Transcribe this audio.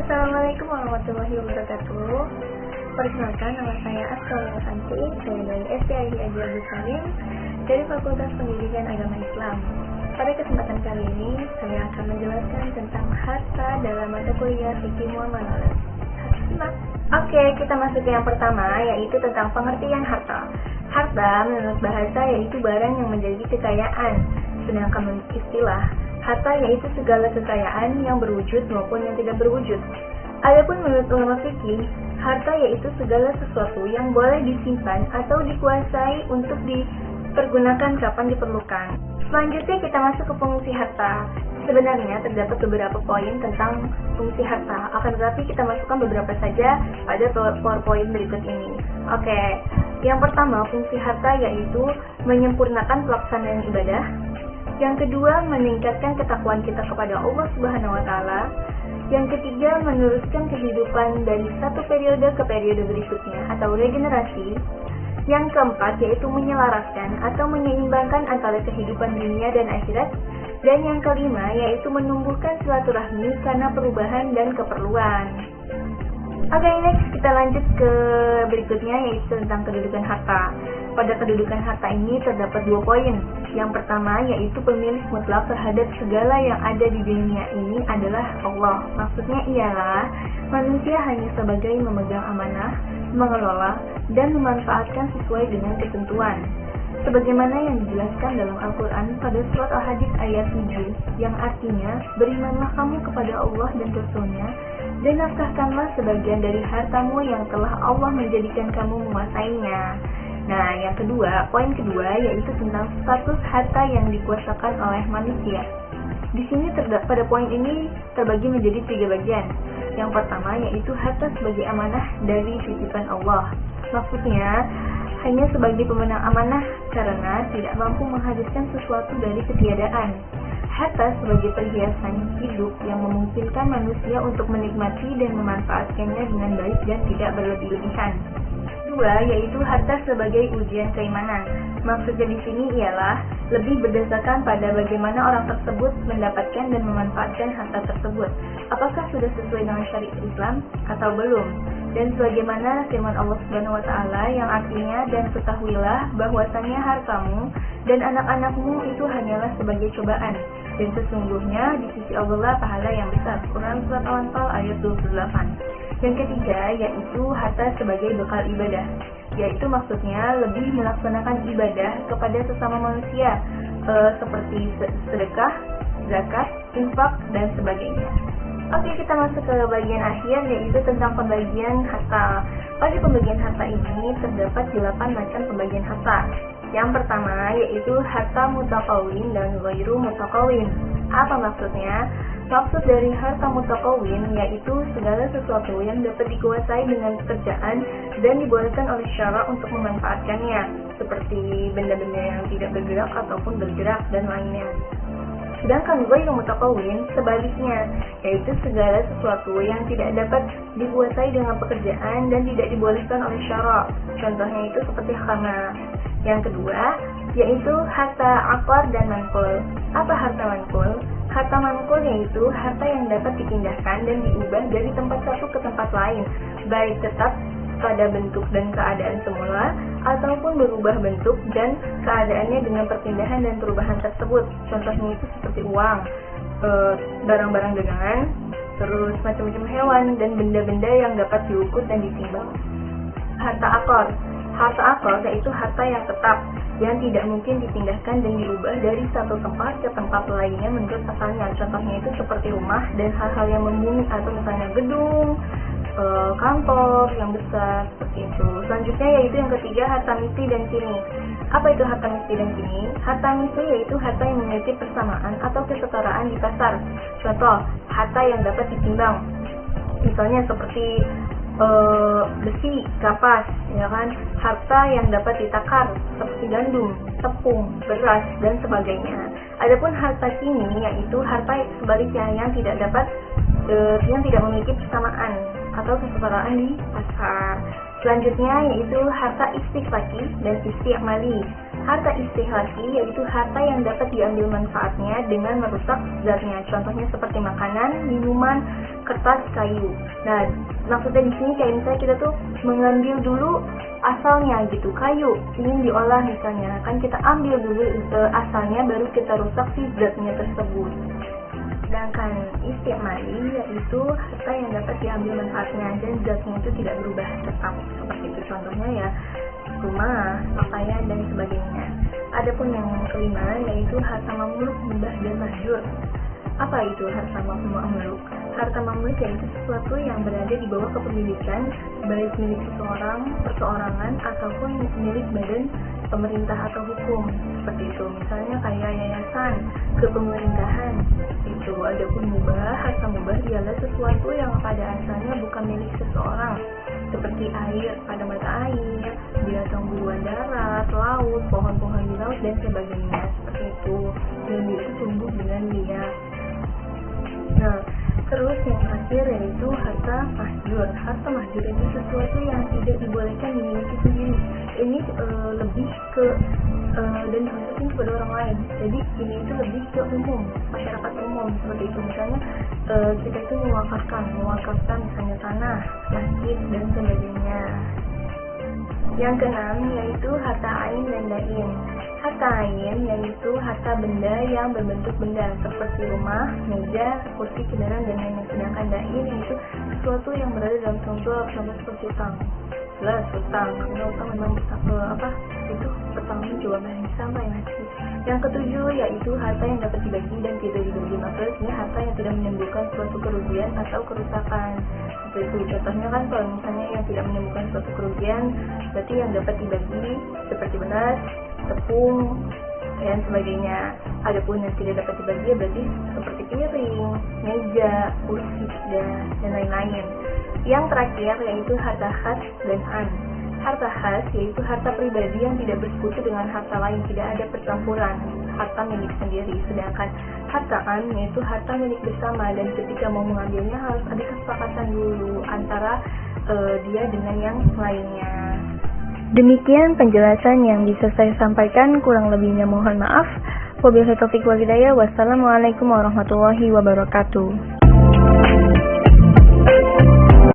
Assalamualaikum warahmatullahi wabarakatuh. Perkenalkan, nama saya Asma Santi. Saya dari STID Haji Abdul Salim dari Fakultas Pendidikan Agama Islam. Pada kesempatan kali ini, saya akan menjelaskan tentang harta dalam mata kuliah Fikih Muamalat. Oke, kita masuk ke yang pertama, yaitu tentang pengertian harta. Harta menurut bahasa yaitu barang yang menjadi kekayaan, sedangkan menurut istilah, harta yaitu segala kekayaan yang berwujud maupun yang tidak berwujud. Adapun menurut ulama fikih, harta yaitu segala sesuatu yang boleh disimpan atau dikuasai untuk dipergunakan kapan diperlukan. Selanjutnya kita masuk ke fungsi harta. Sebenarnya terdapat beberapa poin tentang fungsi harta, akan tetapi kita masukkan beberapa saja pada PowerPoint berikut ini. Oke, yang pertama fungsi harta yaitu menyempurnakan pelaksanaan ibadah. Yang kedua, meningkatkan ketakwaan kita kepada Allah Subhanahu wa Ta'ala. Yang ketiga, meneruskan kehidupan dari satu periode ke periode berikutnya atau regenerasi. Yang keempat, yaitu menyelaraskan atau menyeimbangkan antara kehidupan dunia dan akhirat. Dan yang kelima, yaitu menumbuhkan silaturahmi karena perubahan dan keperluan. Oke, next kita lanjut ke berikutnya, yaitu tentang kedudukan harta. Pada kedudukan harta ini terdapat 2 poin. Yang pertama yaitu pemilik mutlak terhadap segala yang ada di dunia ini adalah Allah. Maksudnya ialah manusia hanya sebagai memegang amanah, mengelola, dan memanfaatkan sesuai dengan ketentuan. Sebagaimana yang dijelaskan dalam Al-Quran pada surat Al-Hadid ayat 7, yang artinya, berimanlah kamu kepada Allah dan Rasul-Nya, dan nafkahkanlah sebagian dari hartamu yang telah Allah menjadikan kamu menguasainya. Nah, yang kedua, poin kedua yaitu tentang status harta yang dikuasakan oleh manusia. Di sini pada poin ini terbagi menjadi 3 bagian. Yang pertama yaitu harta sebagai amanah dari titipan Allah. Maksudnya, hanya sebagai pemenang amanah karena tidak mampu menghadirkan sesuatu dari ketiadaan. Harta sebagai perhiasan hidup yang memungkinkan manusia untuk menikmati dan memanfaatkannya dengan baik dan tidak berlebih-lebihan. Kedua, yaitu harta sebagai ujian keimanan. Maksudnya di sini ialah lebih berdasarkan pada bagaimana orang tersebut mendapatkan dan memanfaatkan harta tersebut. Apakah sudah sesuai dengan syariat Islam atau belum? Dan sebagaimana firman Allah Subhanahu wa Ta'ala yang artinya, dan ketahuilah bahwasannya hartamu dan anak-anakmu itu hanyalah sebagai cobaan, dan sesungguhnya di sisi Allah pahala yang besar. Quran surat Al-Anfal ayat 28. Yang ketiga yaitu harta sebagai bekal ibadah, yaitu maksudnya lebih melaksanakan ibadah kepada sesama manusia seperti sedekah, zakat, infak, dan sebagainya. Oke, kita masuk ke bagian akhir yaitu tentang pembagian harta. Pada pembagian harta ini terdapat 8 macam pembagian harta. Yang pertama yaitu harta mutakawin dan ghairu mutakawin. Apa maksudnya? Maksud dari harta mutakawin yaitu segala sesuatu yang dapat dikuasai dengan pekerjaan dan dibolehkan oleh syara untuk memanfaatkannya, seperti benda-benda yang tidak bergerak ataupun bergerak dan lainnya. Sedangkan ghairu mutakawin sebaliknya, yaitu segala sesuatu yang tidak dapat dikuasai dengan pekerjaan dan tidak dibolehkan oleh syara. Contohnya itu seperti khamar. Yang kedua yaitu harta aqar dan manqul. Apa harta manqul? Harta manqul yaitu harta yang dapat dipindahkan dan diubah dari tempat satu ke tempat lain, baik tetap pada bentuk dan keadaan semula ataupun berubah bentuk dan keadaannya dengan perpindahan dan perubahan tersebut. Contohnya itu seperti uang, barang-barang dagangan, terus macam-macam hewan dan benda-benda yang dapat diukur dan ditimbang. Harta aqar. Harta aqar yaitu harta yang tetap, yang tidak mungkin dipindahkan dan diubah dari satu tempat ke tempat lainnya menurut asalnya. Contohnya itu seperti rumah dan hal-hal yang membumi atau misalnya gedung, kantor yang besar seperti itu. Selanjutnya yaitu yang ketiga harta misli dan kini. Apa itu harta misli dan kini? Harta misli yaitu harta yang memiliki persamaan atau kesetaraan di pasar. Contoh, harta yang dapat ditimbang. Misalnya seperti besi, kapas, ya kan? Harta yang dapat ditakar seperti gandum, tepung, beras, dan sebagainya. Adapun harta kini yaitu harta sebaliknya yang tidak memiliki persamaan atau kesetaraan di pasar. Selanjutnya yaitu harta istiqlaki dan istiqmali. Harta istihlaki yaitu harta yang dapat diambil manfaatnya dengan merusak zatnya. Contohnya seperti makanan, minuman, kertas, kayu. Nah, maksudnya di sini kayak misalnya kita tuh mengambil dulu asalnya gitu, kayu ingin diolah misalnya, kan kita ambil dulu asalnya baru kita rusak si zatnya tersebut. Sedangkan istimali yaitu harta yang dapat diambil manfaatnya dan zatnya itu tidak berubah tetap, seperti itu contohnya ya rumah, pakaian dan sebagainya. Adapun yang kelima yaitu harta mamluk, mubah dan mahjur. Apa itu harta mamluk? Harta mamluk yaitu sesuatu yang berada di bawah kepemilikan, baik milik seseorang, perseorangan, ataupun milik badan pemerintah atau hukum. Seperti itu, misalnya kayak yayasan, kepemerintahan. Itu. Adapun mubah, harta mubah ialah sesuatu yang pada asalnya bukan milik seseorang, seperti air pada mata air, binatang buruan darat, laut, pohon-pohon di laut dan sebagainya. Seperti itu. Dan itu tumbuh dengan liar. Nah, terus yang terakhir yaitu harta mahjur. Harta mahjur itu sesuatu yang tidak dibolehkan dimiliki sendiri. Ini lebih ke dan dikhususkan kepada orang lain. Jadi ini itu lebih ke umum, masyarakat umum seperti itu. Misalnya kita itu mewakafkan misalnya tanah, masjid dan sebagainya. Yang keenam yaitu harta ain dan dain. Harta ain yaitu harta benda yang berbentuk benda seperti rumah, meja, kursi, kendaraan dan lain-lain. Sedangkan dain yaitu sesuatu yang berada dalam tanggung contoh seperti utang. Jelas utang, karena utang memang itu pertanggung jawaban sampai nanti. Yang ketujuh yaitu harta yang dapat dibagi dan tidak dibagi. Maksudnya harta yang tidak menimbulkan suatu kerugian atau kerusakan. Seperti itu. Contohnya kan kalau misalnya yang tidak menimbulkan suatu kerugian, berarti yang dapat dibagi seperti beras, tepung dan sebagainya. Adapun yang tidak dapat dibagi berarti seperti piring, meja, kursi dan lain-lain. Yang terakhir yaitu harta khas dan an. Harta khas yaitu harta pribadi yang tidak bersekutu dengan harta lain, tidak ada percampuran, harta milik sendiri. Sedangkan harta an yaitu harta milik bersama dan ketika mau mengambilnya harus ada kesepakatan dulu antara dia dengan yang lainnya. Demikian penjelasan yang bisa saya sampaikan, kurang lebihnya mohon maaf. Wabillahi taufiq wal hidayah. Wassalamualaikum warahmatullahi wabarakatuh.